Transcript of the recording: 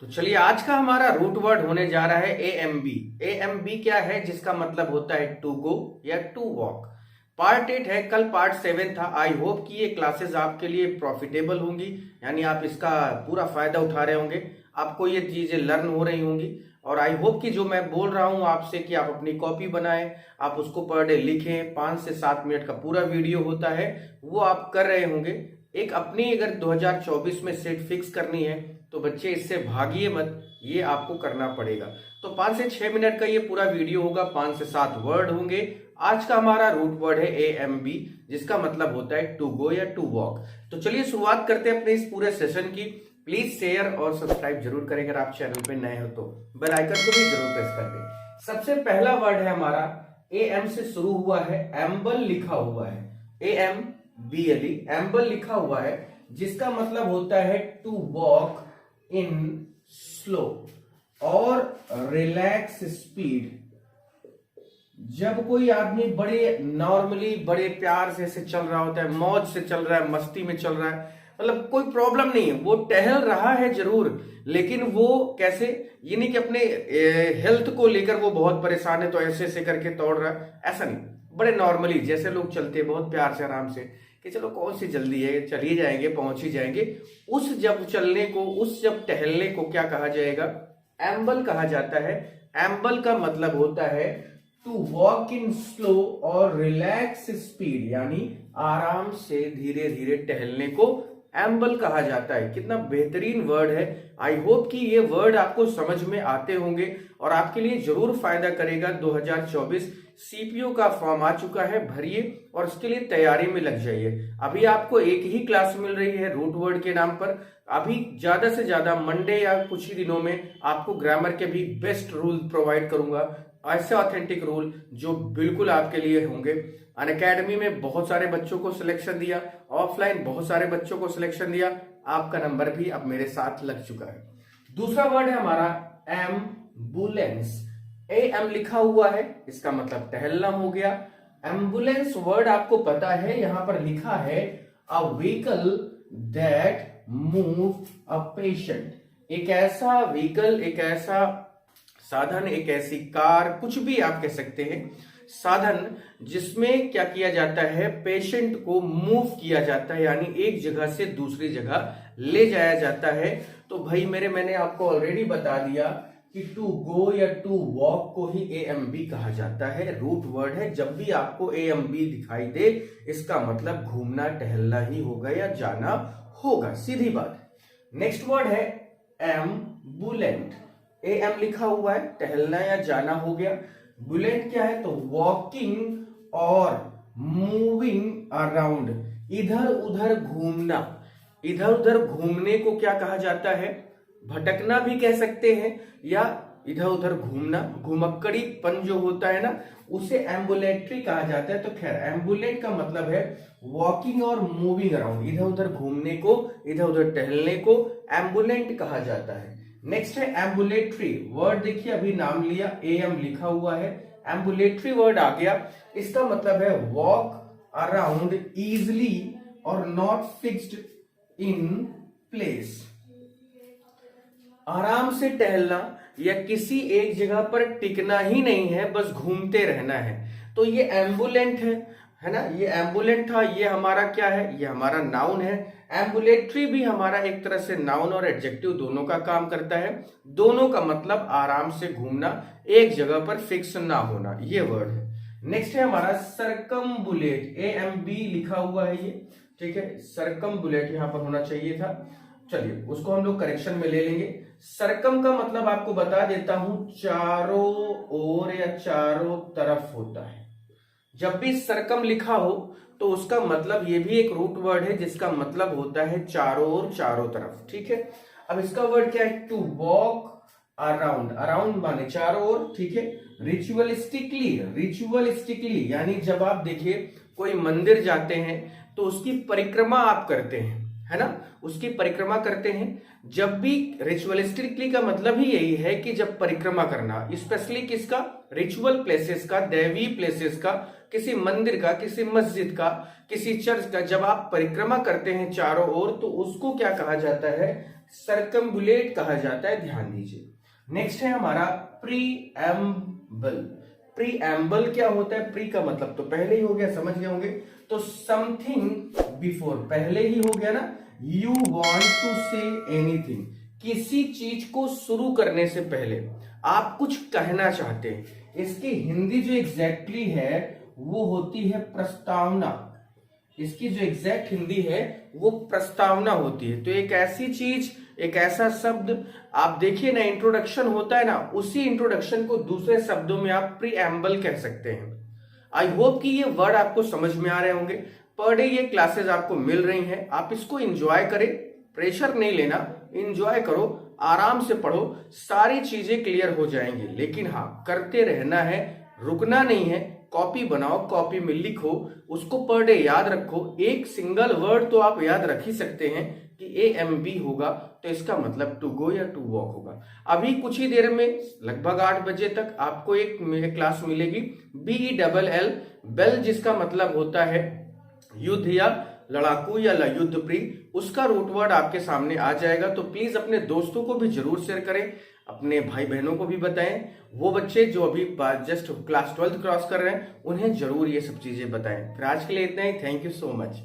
तो चलिए आज का हमारा रूट वर्ड होने जा रहा है A M B. A M B क्या है, जिसका मतलब होता है टू गो या टू वॉक। पार्ट 8 है, कल पार्ट 7 था। आई होप कि ये क्लासेस आपके लिए प्रॉफिटेबल होंगी, यानी आप इसका पूरा फायदा उठा रहे होंगे, आपको ये चीजें लर्न हो रही होंगी। और आई होप कि जो मैं बोल रहा हूं आपसे कि आप अपनी कॉपी बनाएं, आप उसको पर डे लिखें। 5 से 7 मिनट का पूरा वीडियो होता है, वो आप कर रहे होंगे। एक अपनी अगर 2024 में सेट फिक्स करनी है तो बच्चे इससे भागिए मत, ये आपको करना पड़ेगा। तो 5 से 6 मिनट का ये पूरा वीडियो होगा, 5 से 7 वर्ड होंगे। आज का हमारा रूट वर्ड है ए एम बी, जिसका मतलब होता है टू गो या टू वॉक। तो चलिए शुरुआत करते हैं अपने इस पूरे सेशन की। प्लीज शेयर और सब्सक्राइब जरूर करें, अगर आप चैनल पे नए हो तो बेल आइकन को भी जरूर प्रेस कर दें। सबसे पहला वर्ड है हमारा, ए एम से शुरू हुआ है, एम्बल लिखा हुआ है, A M B L E, amble लिखा हुआ है, जिसका मतलब होता है टू वॉक इन स्लो और रिलैक्स स्पीड। जब कोई आदमी बड़े नॉर्मली बड़े प्यार से चल रहा होता है, मौज से चल रहा है, मस्ती में चल रहा है, मतलब कोई प्रॉब्लम नहीं है, वो टहल रहा है जरूर, लेकिन वो कैसे, ये नहीं कि अपने हेल्थ को लेकर वो बहुत परेशान है तो ऐसे ऐसे करके दौड़ रहा है, ऐसा नहीं। बड़े नॉर्मली जैसे लोग चलते हैं, बहुत प्यार से आराम से, कि चलो कौन सी जल्दी है, चलिए जाएंगे, पहुंच ही जाएंगे। उस जब चलने को, उस जब टहलने को क्या कहा जाएगा, एम्बल कहा जाता है। एम्बल का मतलब होता है टू वॉक इन स्लो और रिलैक्स स्पीड, यानी आराम से धीरे धीरे टहलने को एम्बल कहा जाता है। कितना बेहतरीन वर्ड है। आई होप कि ये वर्ड आपको समझ में आते होंगे और आपके लिए जरूर फायदा करेगा। 2024 सीपीयू का फॉर्म आ चुका है, भरिए और उसके लिए तैयारी में लग जाइए। अभी आपको एक ही क्लास मिल रही है रूट वर्ड के नाम पर। अभी ज्यादा से ज्यादा मंडे या कुछ ही दिनों में आपको ग्रामर के भी बेस्ट रूल प्रोवाइड करूंगा, ऐसे ऑथेंटिक रूल जो बिल्कुल आपके लिए होंगे। अनअकैडमी में बहुत सारे बच्चों को सिलेक्शन दिया, ऑफलाइन बहुत सारे बच्चों को सिलेक्शन दिया, आपका नंबर भी अब मेरे साथ लग चुका है। दूसरा वर्ड है हमारा एम्बुलेंस। ए एम लिखा हुआ है, इसका मतलब टहलना हो गया। एम्बुलेंस वर्ड आपको पता है, यहां पर लिखा है a vehicle that move a patient. एक ऐसा व्हीकल, एक ऐसा साधन, एक ऐसी कार, कुछ भी आप कह सकते हैं, साधन जिसमें क्या किया जाता है, पेशेंट को मूव किया जाता है, यानी एक जगह से दूसरी जगह ले जाया जाता है। तो भाई मैंने आपको ऑलरेडी बता दिया कि टू गो या टू वॉक को ही ए एम बी कहा जाता है, रूट वर्ड है। जब भी आपको ए एम बी दिखाई दे, इसका मतलब घूमना टहलना ही होगा या जाना होगा, सीधी बात। नेक्स्ट वर्ड है एम्बुलेंट। ए एम लिखा हुआ है, टहलना या जाना हो गया। बुलेट क्या है, तो वॉकिंग और मूविंग अराउंड, इधर उधर घूमना। इधर उधर घूमने को क्या कहा जाता है, भटकना भी कह सकते हैं, या इधर उधर घूमना, घुमक्कड़ीपन जो होता है ना, उसे एम्बुलेटरी कहा जाता है। तो खैर एम्बुलेट का मतलब है वॉकिंग और मूविंग अराउंड, इधर उधर घूमने को, इधर उधर टहलने को एम्बुलेंट कहा जाता है। नेक्स्ट है एम्बुलेटरी वर्ड। देखिए अभी नाम लिया, ए एम लिखा हुआ है, एम्बुलेटरी वर्ड आ गया। इसका मतलब है वॉक अराउंड इजली और नॉट फिक्स्ड इन प्लेस। आराम से टहलना या किसी एक जगह पर टिकना ही नहीं है, बस घूमते रहना है। तो ये एम्बुलेंट है ना, ये एम्बुलेंट था। ये हमारा क्या है, ये हमारा नाउन है। एम्बुलेटरी भी हमारा एक तरह से नाउन और एडजेक्टिव दोनों का काम करता है। दोनों का मतलब आराम से घूमना, एक जगह पर फिक्स ना होना, ये वर्ड है। नेक्स्ट है हमारा सरकमबुलेट। ए एम बी लिखा हुआ है ये, ठीक है, सरकमबुलेट यहां पर होना चाहिए था। चलिए उसको हम लोग करेक्शन में ले लेंगे। सरकम का मतलब आपको बता देता हूं, चारों ओर या चारों तरफ होता है। जब भी सरकम लिखा हो तो उसका मतलब ये भी एक रूट वर्ड है, जिसका मतलब होता है चारों ओर, चारों तरफ, ठीक है। अब इसका वर्ड क्या है, टू वॉक अराउंड। अराउंड माने चारों ओर, ठीक है। रिचुअलिस्टिकली, रिचुअलिस्टिकली यानी जब आप देखिए कोई मंदिर जाते हैं तो उसकी परिक्रमा आप करते हैं, है ना, उसकी परिक्रमा करते हैं। जब भी रिचुअलिस्टिकली का मतलब ही यही है कि जब परिक्रमा करना, स्पेशली किसका, रिचुअल प्लेसेस का, दैवी प्लेसेस का, किसी मंदिर का, किसी मस्जिद का, किसी चर्च का, जब आप परिक्रमा करते हैं चारों ओर, तो उसको क्या कहा जाता है, सर्कम्बुलेट कहा जाता है, ध्यान दीजिए। नेक्स्ट है हमारा प्रीएम्बल। प्रीएम्बल क्या होता है? प्री का मतलब तो पहले ही हो गया, समझ गए होंगे। तो समथिंग बिफोर, पहले ही हो गया ना। You want to say anything, किसी चीज को शुरू करने से पहले आप कुछ कहना चाहते हैं, इसकी हिंदी जो एग्जैक्टली है वो होती है प्रस्तावना। इसकी जो एग्जैक्ट हिंदी है वो प्रस्तावना होती है। तो एक ऐसी चीज, एक ऐसा शब्द, आप देखिए ना इंट्रोडक्शन होता है ना, उसी इंट्रोडक्शन को दूसरे शब्दों में आप प्रीएम्बल कह सकते हैं। आई होप कि ये वर्ड आपको समझ में आ रहे होंगे। पर डे ये क्लासेस आपको मिल रही हैं, आप इसको एंजॉय करें, प्रेशर नहीं लेना, एंजॉय करो, आराम से पढ़ो, सारी चीजें क्लियर हो जाएंगी। लेकिन हाँ, करते रहना है, रुकना नहीं है। कॉपी बनाओ, कॉपी में लिखो, उसको पर डे याद रखो। एक सिंगल वर्ड तो आप याद रख ही सकते हैं कि AMB होगा तो इसका मतलब टू गो या टू वॉक होगा। अभी कुछ ही देर में लगभग 8 बजे तक आपको एक क्लास मिलेगी BELL, बेल जिसका मतलब होता है युद्ध या लड़ाकू या युद्ध प्रिय, उसका रूट वर्ड आपके सामने आ जाएगा। तो प्लीज अपने दोस्तों को भी जरूर शेयर करें, अपने भाई बहनों को भी बताएं। वो बच्चे जो अभी जस्ट क्लास 12 क्रॉस कर रहे हैं उन्हें जरूर ये सब चीजें बताएं। फिर आज के लिए इतना ही। Thank you so much.